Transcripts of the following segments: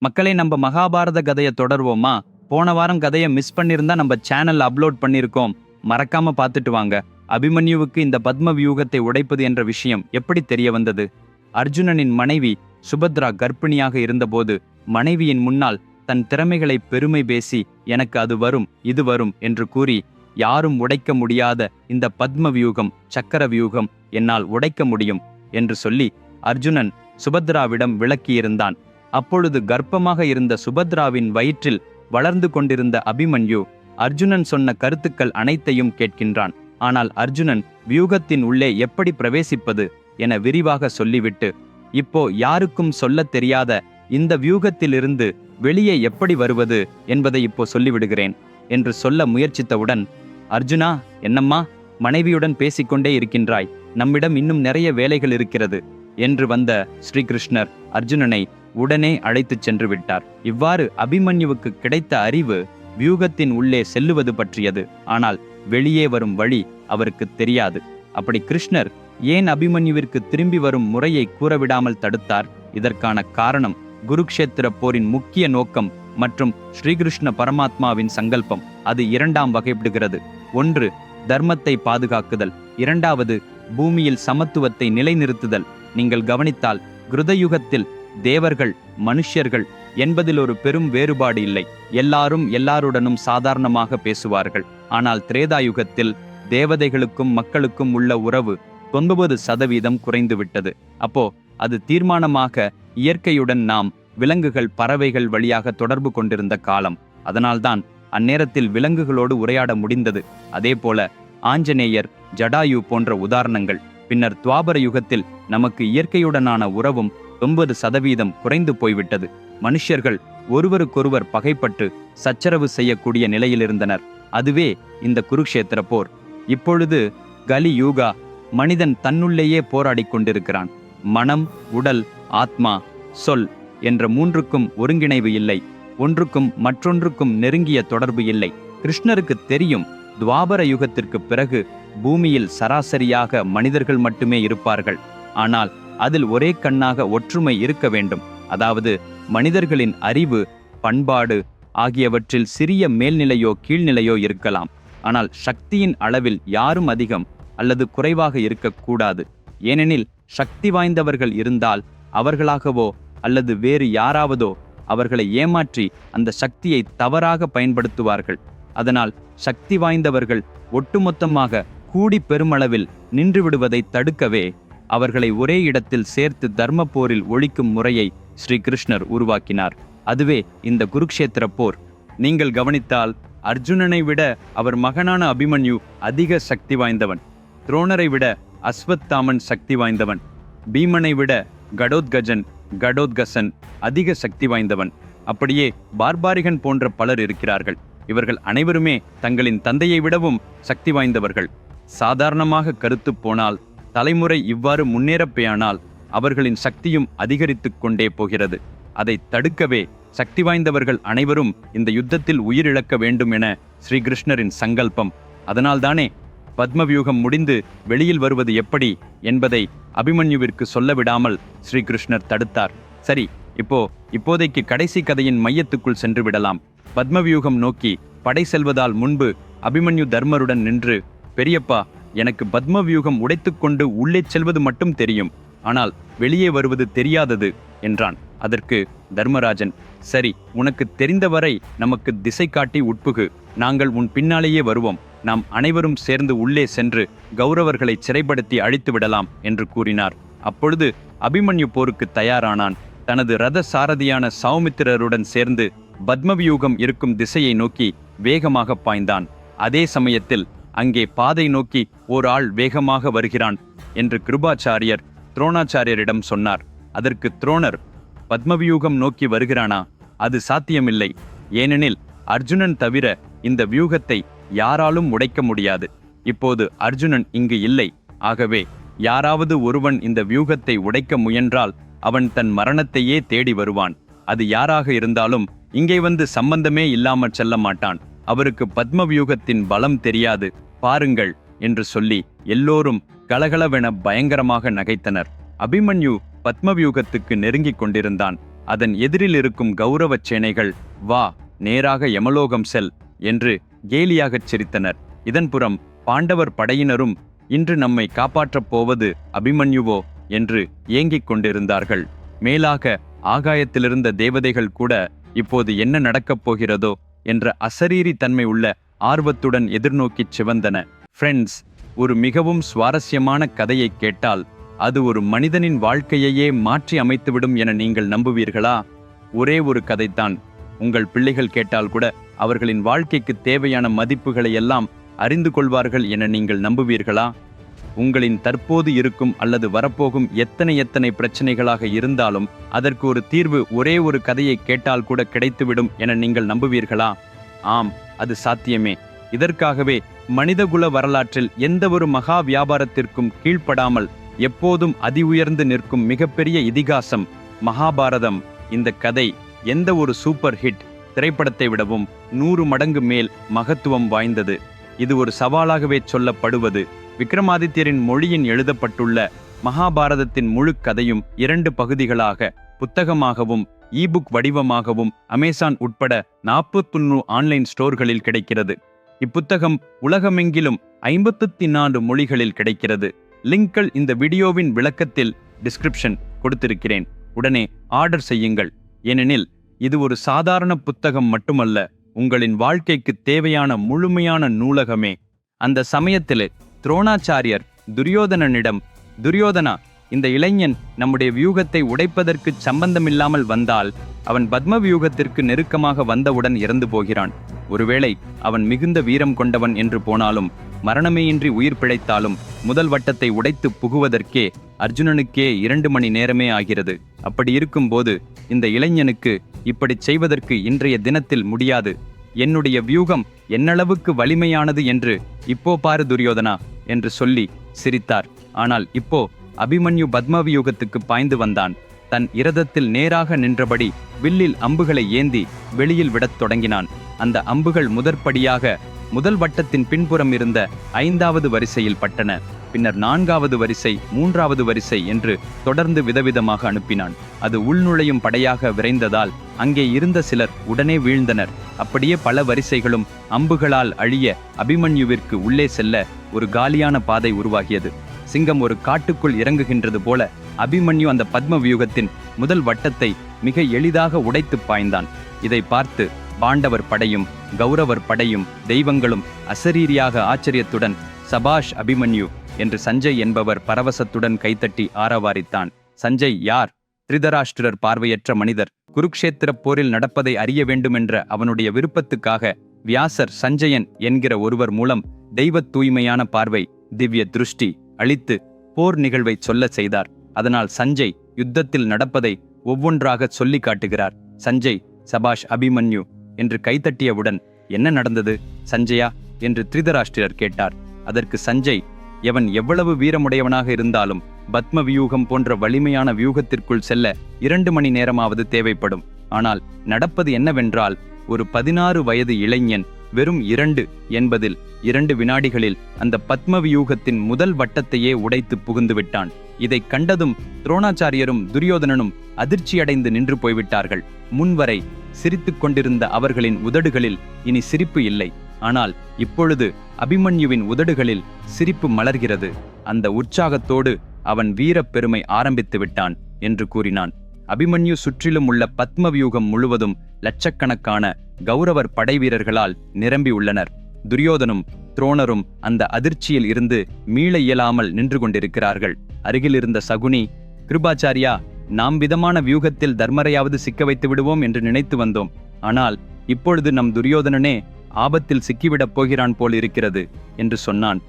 மக்களே, நம்ம மகாபாரத கதையை தொடர்வோமா? போன வாரம் கதையை மிஸ் பண்ணியிருந்தா நம்ம சேனல்ல அப்லோட் பண்ணியிருக்கோம். மறக்காம பார்த்துட்டு வாங்க. அபிமன்யுவுக்கு இந்த பத்ம வியூகத்தை உடைப்பது என்ற விஷயம் எப்படி தெரிய வந்தது? அர்ஜுனனின் மனைவி சுபத்ரா கர்ப்பிணியாக இருந்தபோது மனைவியின் முன்னால் தன் திறமைகளை பெருமை பேசி, எனக்கு அது வரும், இது வரும் என்று கூறி, யாரும் உடைக்க முடியாத இந்த பத்ம வியூகம், சக்கர வியூகம் என்னால் உடைக்க முடியும் என்று சொல்லி அர்ஜுனன் சுபத்ராவிடம் விளக்கியிருந்தான். அப்பொழுது கர்ப்பமாக இருந்த சுபத்ராவின் வயிற்றில் வளர்ந்து கொண்டிருந்த அபிமன்யு அர்ஜுனன் சொன்ன கருத்துக்கள் அனைத்தையும் கேட்கின்றான். ஆனால் அர்ஜுனன் வியூகத்தின் உள்ளே எப்படி பிரவேசிப்பது என விரிவாக சொல்லிவிட்டு, இப்போ யாருக்கும் சொல்லத் தெரியாத இந்த வியூகத்திலிருந்து வெளியே எப்படி வருவது என்பதை இப்போ சொல்லிவிடுகிறேன் என்று சொல்ல முயற்சித்தவுடன், அர்ஜுனா, என்னம்மா மனைவியுடன் பேசிக்கொண்டே இருக்கின்றாய்? நம்மிடம் இன்னும் நிறைய வேலைகள் இருக்கிறது என்று வந்த ஸ்ரீகிருஷ்ணர் அர்ஜுனனை உடனே அழைத்துச் சென்று விட்டார். இவ்வாறு அபிமன்யுவுக்கு கிடைத்த அறிவு வியூகத்தின் உள்ளே செல்லுவது பற்றியது. ஆனால் வெளியே வரும் வழி அவருக்கு தெரியாது. அப்படி கிருஷ்ணர் ஏன் அபிமன்யுவிற்கு திரும்பி வரும் முறையை கூறவிடாமல் தடுத்தார்? இதற்கான காரணம் குருக்ஷேத்திர போரின் முக்கிய நோக்கம் மற்றும் ஸ்ரீகிருஷ்ண பரமாத்மாவின் சங்கல்பம். அது இரண்டாம் வகைப்படுகிறது. ஒன்று, தர்மத்தை பாதுகாக்குதல். இரண்டாவது, பூமியில் சமத்துவத்தை நிலைநிறுத்துதல். நீங்கள் கவனித்தால் கிருதயுகத்தில் தேவர்கள், மனுஷ்யர்கள் என்பதில் ஒரு பெரும் வேறுபாடு இல்லை. எல்லாரும் எல்லாருடனும் சாதாரணமாக பேசுவார்கள். ஆனால் திரேதாயுகத்தில் தேவதைகளுக்கும் மக்களுக்கும் உள்ள உறவு 90% குறைந்துவிட்டது. அப்போ அது தீர்மானமாக இயற்கையுடன் நாம் விலங்குகள், பறவைகள் வழியாக தொடர்பு கொண்டிருந்த காலம். அதனால்தான் அந்நேரத்தில் விலங்குகளோடு உரையாட முடிந்தது. அதே போல ஆஞ்சநேயர், ஜடாயு போன்ற உதாரணங்கள். பின்னர் துவாபர யுகத்தில் நமக்கு இயற்கையுடனான உறவும் 90% குறைந்து போய்விட்டது. மனுஷர்கள் ஒருவருக்கொருவர் பகைப்பட்டு சச்சரவு செய்யக்கூடிய நிலையிலிருந்தனர். அதுவே இந்த குருக்ஷேத்திர போர். இப்பொழுது கலி யூகா. மனிதன் தன்னுள்ளேயே போராடி கொண்டிருக்கிறான். மனம், உடல், ஆத்மா, சொல் என்ற மூன்றுக்கும் ஒருங்கிணைவு இல்லை. ஒன்றுக்கும் மற்றொன்றுக்கும் நெருங்கிய தொடர்பு இல்லை. கிருஷ்ணருக்கு தெரியும், துவாபர யுகத்திற்கு பிறகு பூமியில் சராசரியாக மனிதர்கள் மட்டுமே இருப்பார்கள். ஆனால் அதில் ஒரே கண்ணாக ஒற்றுமை இருக்க வேண்டும். அதாவது மனிதர்களின் அறிவு, பண்பாடு ஆகியவற்றில் சிறிய மேல்நிலையோ கீழ்நிலையோ இருக்கலாம். ஆனால் சக்தியின் அளவில் யாரும் அதிகம் அல்லது குறைவாக இருக்கக்கூடாது. ஏனெனில் சக்தி வாய்ந்தவர்கள் இருந்தால் அவர்களாகவோ அல்லது வேறு யாராவதோ அவர்களை ஏமாற்றி அந்த சக்தியை தவறாக பயன்படுத்துவார்கள். அதனால் சக்தி வாய்ந்தவர்கள் ஒட்டுமொத்தமாக கூடி பெருமளவில் நின்றுவிடுவதை தடுக்கவே அவர்களை ஒரே இடத்தில் சேர்த்து தர்ம போரில் ஒழிக்கும் முறையை ஸ்ரீகிருஷ்ணர் உருவாக்கினார். அதுவே இந்த குருக்ஷேத்திர போர். நீங்கள் கவனித்தால் அர்ஜுனனை விட அவர் மகனான அபிமன்யு அதிக சக்தி வாய்ந்தவன். துரோணரை விட அஸ்வத்தாமன் சக்தி வாய்ந்தவன். பீமனை விட கடோத்கசன் அதிக சக்தி வாய்ந்தவன். அப்படியே பார்பாரிகன் போன்ற பலர் இருக்கிறார்கள். இவர்கள் அனைவருமே தங்களின் தந்தையை விடவும் சக்தி வாய்ந்தவர்கள். சாதாரணமாக கருத்து போனால், தலைமுறை இவ்வாறு முன்னேறப்பேயானால் அவர்களின் சக்தியும் அதிகரித்து கொண்டே போகிறது. அதை தடுக்கவே சக்தி வாய்ந்தவர்கள் அனைவரும் இந்த யுத்தத்தில் உயிரிழக்க வேண்டும் என ஸ்ரீகிருஷ்ணரின் சங்கல்பம். அதனால்தானே பத்மவியூகம் முடிந்து வெளியில் வருவது எப்படி என்பதை அபிமன்யுவிற்கு சொல்ல விடாமல் ஸ்ரீகிருஷ்ணர் தடுத்தார். சரி, இப்போதைக்கு கடைசி கதையின் மையத்துக்குள் சென்று விடலாம். பத்மவியூகம் நோக்கி படை செல்வதால் முன்பு அபிமன்யு தர்மருடன் நின்று, பெரியப்பா, எனக்கு பத்மவியூகம் உடைத்துக்கொண்டு உள்ளே செல்வது மட்டும் தெரியும், ஆனால் வெளியே வருவது தெரியாதது என்றான். அதற்கு தர்மராஜன், சரி, உனக்கு தெரிந்தவரை நமக்கு திசை காட்டி உட்புகு. நாங்கள் உன் பின்னாலேயே வருவோம். நாம் அனைவரும் சேர்ந்து உள்ளே சென்று கௌரவர்களை சிறைப்படுத்தி அழித்து விடலாம் என்று கூறினார். அப்பொழுது அபிமன்யு போருக்கு தயாரானான். தனது ரத சாரதியான சௌமித்திரருடன் சேர்ந்து பத்மவியூகம் இருக்கும் திசையை நோக்கி வேகமாக பாய்ந்தான். அதே சமயத்தில் அங்கே பாதை நோக்கி ஓர் ஆள் வேகமாக வருகிறான் என்று கிருபாச்சாரியர் துரோணாச்சாரியரிடம் சொன்னார். அதற்கு துரோணர், பத்மவியூகம் நோக்கி வருகிறானா? அது சாத்தியமில்லை. ஏனெனில் அர்ஜுனன் தவிர இந்த வியூகத்தை யாராலும் உடைக்க முடியாது. இப்போது அர்ஜுனன் இங்கு இல்லை. ஆகவே யாராவது ஒருவன் இந்த வியூகத்தை உடைக்க முயன்றால் அவன் தன் மரணத்தையே தேடி வருவான். அது யாராக இருந்தாலும் இங்கே வந்து சம்பந்தமே இல்லாமல் செல்ல மாட்டான். அவருக்கு பத்மவியூகத்தின் பலம் தெரியாது, பாருங்கள் என்று சொல்லி எல்லோரும் கலகலவென பயங்கரமாக நகைத்தனர். அபிமன்யு பத்மவியூகத்துக்கு நெருங்கிக் கொண்டிருந்தான். அதன் எதிரில் இருக்கும் கௌரவச் சேனைகள், "வா, நேராக யமலோகம் செல்" என்று கேலியாகச் சிரித்தனர். இதன்புறம் பாண்டவர் படையினரும், "இன்று நம்மை காப்பாற்றப் போவது அபிமன்யுவோ" என்று ஏங்கிக் கொண்டிருந்தார்கள். மேலாக ஆகாயத்திலிருந்த தேவதைகள் கூட இப்போது என்ன நடக்கப் போகிறதோ என்ற அசரீரி தன்மை உள்ள ஆர்வத்துடன் எதிர்நோக்கிச் சிவந்தன. ஃப்ரெண்ட்ஸ், ஒரு மிகவும் சுவாரஸ்யமான கதையை கேட்டால் அது ஒரு மனிதனின் வாழ்க்கையையே மாற்றி அமைத்துவிடும் என நீங்கள் நம்புவீர்களா? ஒரே ஒரு கதைத்தான். உங்கள் பிள்ளைகள் கேட்டால் கூட அவர்களின் வாழ்க்கைக்கு தேவையான மதிப்புகளை எல்லாம் அறிந்து கொள்வார்கள் என நீங்கள் நம்புவீர்களா? உங்களின் தற்போது இருக்கும் அல்லது வரப்போகும் எத்தனை பிரச்சனைகளாக இருந்தாலும் அதற்கு ஒரு தீர்வு ஒரே ஒரு கதையை கேட்டால் கூட கிடைத்துவிடும் என நீங்கள் நம்புவீர்களா? ஆம், அது சாத்தியமே. இதற்காகவே மனிதகுல வரலாற்றில் எந்த ஒரு மகா வியாபாரத்திற்கும் கீழ்ப்படாமல் எப்போதும் அதி உயர்ந்து நிற்கும் மிகப்பெரிய இதிகாசம் மகாபாரதம். இந்த கதை எந்த ஒரு சூப்பர் ஹிட் திரைப்படத்தை விடவும் 100 மடங்கு மேல் மகத்துவம் வாய்ந்தது. இது ஒரு சவாலாகவே சொல்லப்படுவது. விக்ரமாதித்யரின் மொழியின் எழுதப்பட்டுள்ள மகாபாரதத்தின் முழு கதையும் 2 பகுதிகளாக புத்தகமாகவும் இபுக் வடிவமாகவும் அமேசான் உட்பட 41 ஆன்லைன் ஸ்டோர்களில் கிடைக்கிறது. இப்புத்தகம் உலகமெங்கிலும் 54 மொழிகளில் கிடைக்கிறது. லிங்க்கள் இந்த வீடியோவின் விளக்கத்தில் டிஸ்கிரிப்ஷன் கொடுத்திருக்கிறேன். உடனே ஆர்டர் செய்யுங்கள். ஏனெனில் இது ஒரு சாதாரண புத்தகம் மட்டுமல்ல, உங்களின் வாழ்க்கைக்கு தேவையான முழுமையான நூலகமே. அந்த சமயத்திலே துரோணாச்சாரியர் துரியோதனனிடம், "துரியோதனா, இந்த இளைஞன் நம்முடைய வியூகத்தை உடைப்பதற்கு சம்பந்தமில்லாமல் வந்தால் அவன் பத்ம வியூகத்திற்கு நெருக்கமாக வந்தவுடன் இறந்து போகிறான். ஒருவேளை அவன் மிகுந்த வீரம் கொண்டவன் என்று போனாலும், மரணமேயின்றி உயிர் பிழைத்தாலும் முதல் வட்டத்தை உடைத்து புகுவதற்கே அர்ஜுனனுக்கே 2 மணி நேரமே ஆகிறது. அப்படி இருக்கும்போது இந்த இளைஞனுக்கு இப்படி செய்வதற்கு இன்றைய தினத்தில் முடியாது. என்னுடைய வியூகம் என்னளவுக்கு வலிமையானது என்று இப்போ பாரு துரியோதனா" என்று சொல்லி சிரித்தார். ஆனால் இப்போ அபிமன்யு பத்மவியூகத்துக்கு பாய்ந்து வந்தான். தன் இரதத்தில் நேராக நின்றபடி வில்லில் அம்புகளை ஏந்தி வெளியில் விடத் தொடங்கினான். அந்த அம்புகள் முதற்படியாக முதல் வட்டத்தின் பின்புறம் இருந்த 5வது வரிசையில் பட்டன. பின்னர் 4வது வரிசை, 3வது வரிசை என்று தொடர்ந்து விதவிதமாக அனுப்பினான். அது உள்நுழையும் படையாக விரைந்ததால் அங்கே இருந்த சிலர் உடனே வீழ்ந்தனர். அப்படியே பல வரிசைகளும் அம்புகளால் அழிய அபிமன்யுவிற்கு உள்ளே செல்ல ஒரு காலியான பாதை உருவாகியது. சிங்கம் ஒரு காட்டுக்குள் இறங்குகின்றது போல அபிமன்யு அந்த பத்ம வியூகத்தின் முதல் வட்டத்தை மிக எளிதாக உடைத்து பாய்ந்தான். இதை பார்த்து பாண்டவர் படையும் கௌரவர் படையும் தெய்வங்களும் அசரீரியாக ஆச்சரியத்துடன், "சபாஷ் அபிமன்யு" என்று சஞ்சய் என்பவர் பரவசத்துடன் கைத்தட்டி ஆரவாரித்தான். சஞ்சய் யார்? திருதராஷ்டிரர் பார்வையற்ற மனிதர். குருக்ஷேத்திர போரில் நடப்பதை அறிய வேண்டுமென்ற அவனுடைய விருப்பத்துக்காக வியாசர் சஞ்சயன் என்கிற ஒருவர் மூலம் தெய்வத் தூய்மையான பார்வை, திவ்ய திருஷ்டி அளித்து போர் நிகழ்வை சொல்ல செய்தார். அதனால் சஞ்சய் யுத்தத்தில் நடப்பதை ஒவ்வொன்றாக சொல்லி காட்டுகிறார். சஞ்சய் "சபாஷ் அபிமன்யு" என்று கைத்தட்டியவுடன், "என்ன நடந்தது சஞ்சயா?" என்று திருதராஷ்டிரர் கேட்டார். அதற்கு சஞ்சய், "எவன் எவ்வளவு வீரமுடையவனாக இருந்தாலும் பத்ம வியூகம் போன்ற வலிமையான வியூகத்திற்குள் செல்ல 2 மணி நேரமாவது தேவைப்படும். ஆனால் நடப்பது என்னவென்றால், ஒரு 16 வயது இளைஞன் வெறும் 2 என்பதில் 2 வினாடிகளில் அந்த பத்ம வியூகத்தின் முதல் வட்டத்தையே உடைத்து புகுந்து விட்டான்." இதைக் கண்டதும் துரோணாச்சாரியரும் துரியோதனனும் அதிர்ச்சியடைந்து நின்று போய்விட்டார்கள். முன்வரை சிரித்துக் கொண்டிருந்த அவர்களின் உதடுகளில் இனி சிரிப்பு இல்லை. ஆனால் இப்பொழுது அபிமன்யுவின் உதடுகளில் சிரிப்பு மலர்கிறது. அந்த உற்சாகத்தோடு அவன் வீரப் பெருமை ஆரம்பித்து விட்டான் என்று கூறினான். அபிமன்யு சுற்றிலும் உள்ள பத்ம வியூகம் முழுவதும் லட்சக்கணக்கான கௌரவர் படைவீரர்களால் நிரம்பி உள்ளனர். துரியோதனும் துரோணரும் அந்த அதிர்ச்சியில் இருந்து மீள இயலாமல் நின்று கொண்டிருக்கிறார்கள். அருகில் இருந்த சகுனி, "கிருபாச்சாரியா, நாம் விதமான வியூகத்தில் தர்மரையாவது சிக்க வைத்து விடுவோம் என்று நினைத்து வந்தோம். ஆனால் இப்பொழுது நம் துரியோதனனே ஆபத்தில் சிக்கிவிடப் போகிறான் போல் இருக்கிறது" என்று சொன்னான்.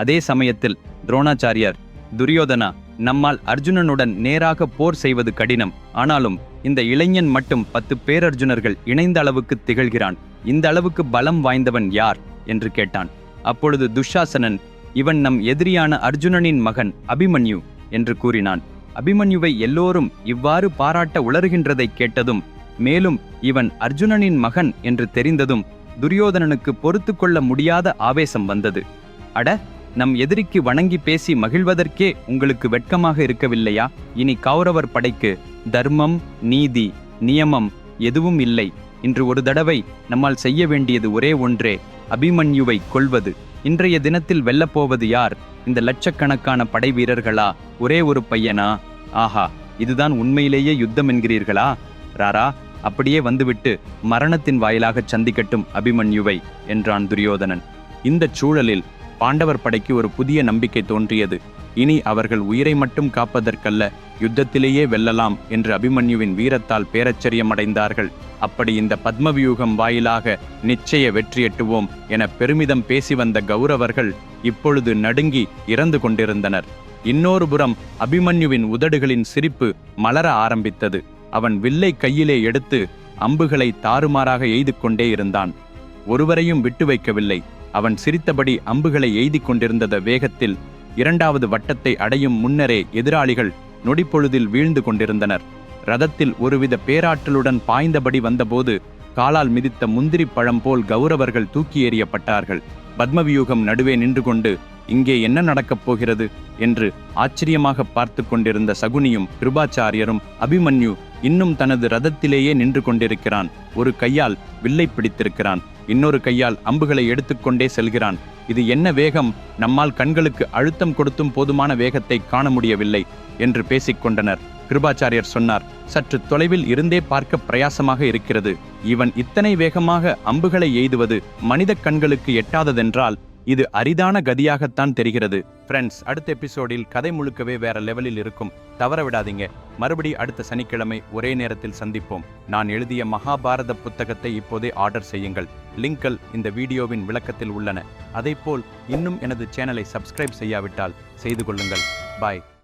அதே சமயத்தில் துரோணாச்சாரியார், "துரியோதனா, நம்மால் அர்ஜுனனுடன் நேராக போர் செய்வது கடினம். ஆனாலும் இந்த இளைஞன் மட்டும் 10 பேரர்ஜுனர்கள் இணைந்த அளவுக்கு திகழ்கிறான். இந்த அளவுக்கு பலம் வாய்ந்தவன் யார்?" என்று கேட்டான். அப்பொழுது துஷாசனன், "இவன் நம் எதிரியான அர்ஜுனனின் மகன் அபிமன்யு" என்று கூறினான். அபிமன்யுவை எல்லோரும் இவ்வாறு பாராட்ட உளறுகின்றதை கேட்டதும், மேலும் இவன் அர்ஜுனனின் மகன் என்று தெரிந்ததும் துரியோதனனுக்கு பொறுத்து கொள்ள முடியாத ஆவேசம் வந்தது. "அட, நம் எதிரிக்கு வணங்கி பேசி மகிழ்வதற்கே உங்களுக்கு வெட்கமாக இருக்கவில்லையா? இனி கௌரவர் படைக்கு தர்மம், நீதி, நியமம் எதுவும் இல்லை. இன்று ஒரு தடவை நம்மால் செய்ய வேண்டியது ஒரே ஒன்றே, அபிமன்யுவை கொல்வது. இன்றைய தினத்தில் வெல்லப்போவது யார்? இந்த லட்சக்கணக்கான படை வீரர்களா, ஒரே ஒரு பையனா? ஆஹா, இதுதான் உண்மையிலேயே யுத்தம் என்கிறீர்களா? ராரா, அப்படியே வந்துவிட்டு மரணத்தின் வாயிலாக சந்திக்கட்டும் அபிமன்யுவை என்றான் துரியோதனன். இந்த சூழலில் பாண்டவர் படைக்கு ஒரு புதிய நம்பிக்கை தோன்றியது. இனி அவர்கள் உயிரை மட்டும் காப்பதற்கல்ல, யுத்தத்திலேயே வெல்லலாம் என்று அபிமன்யுவின் வீரத்தால் பேரச்சரியமடைந்தார்கள். அப்படி இந்த பத்மவியூகம் வாயிலாக நிச்சய வெற்றியெட்டுவோம் என பெருமிதம் பேசி வந்த கௌரவர்கள் இப்பொழுது நடுங்கி இறந்து கொண்டிருந்தனர். இன்னொரு புறம் அபிமன்யுவின் உதடுகளின் சிரிப்பு மலர ஆரம்பித்தது. அவன் வில்லை கையிலே எடுத்து அம்புகளை தாறுமாறாக எய்து கொண்டே இருந்தான். ஒருவரையும் விட்டு வைக்கவில்லை. அவன் சிரித்தபடி அம்புகளை எய்திக் கொண்டிருந்த வேகத்தில் இரண்டாவது வட்டத்தை அடையும் முன்னரே எதிராளிகள் நொடிப்பொழுதில் வீழ்ந்து கொண்டிருந்தனர். ரதத்தில் ஒருவித பேராற்றலுடன் பாய்ந்தபடி வந்தபோது காலால் மிதித்த முந்திரி பழம் போல் கௌரவர்கள் தூக்கி எறியப்பட்டார்கள். பத்மவியூகம் நடுவே நின்று கொண்டு இங்கே என்ன நடக்கப் போகிறது என்று ஆச்சரியமாக பார்த்து கொண்டிருந்த சகுனியும் கிருபாச்சாரியரும், அபிமன்யு இன்னும் தனது ரதத்திலேயே நின்று கொண்டிருக்கிறான். ஒரு கையால் வில்லை பிடித்திருக்கிறான், இன்னொரு கையால் அம்புகளை எடுத்துக்கொண்டே செல்கிறான். இது என்ன வேகம்! நம்மால் கண்களுக்கு அழுத்தம் கொடுத்தும் போதுமான வேகத்தை காண முடியவில்லை என்று பேசிக்கொண்டனர். கிருபாச்சாரியர் சொன்னார், சற்று தொலைவில் இருந்தே பார்க்க பிரயாசமாக இருக்கிறது. இவன் இத்தனை வேகமாக அம்புகளை எய்துவது மனித கண்களுக்கு எட்டாததென்றால் இது அரிதான கதியாகத்தான் தெரிகிறது. ஃப்ரெண்ட்ஸ், அடுத்த எபிசோடில் கதை முழுக்கவே வேற லெவலில் இருக்கும். தவற விடாதீங்க. மறுபடி அடுத்த சனிக்கிழமை ஒரே நேரத்தில் சந்திப்போம். நான் எழுதிய மகாபாரத புத்தகத்தை இப்போதே ஆர்டர் செய்யுங்கள். லிங்க்கள் இந்த வீடியோவின் விளக்கத்தில் உள்ளன. அதேபோல் இன்னும் எனது சேனலை சப்ஸ்கிரைப் செய்யாவிட்டால் செய்து கொள்ளுங்கள். பாய்.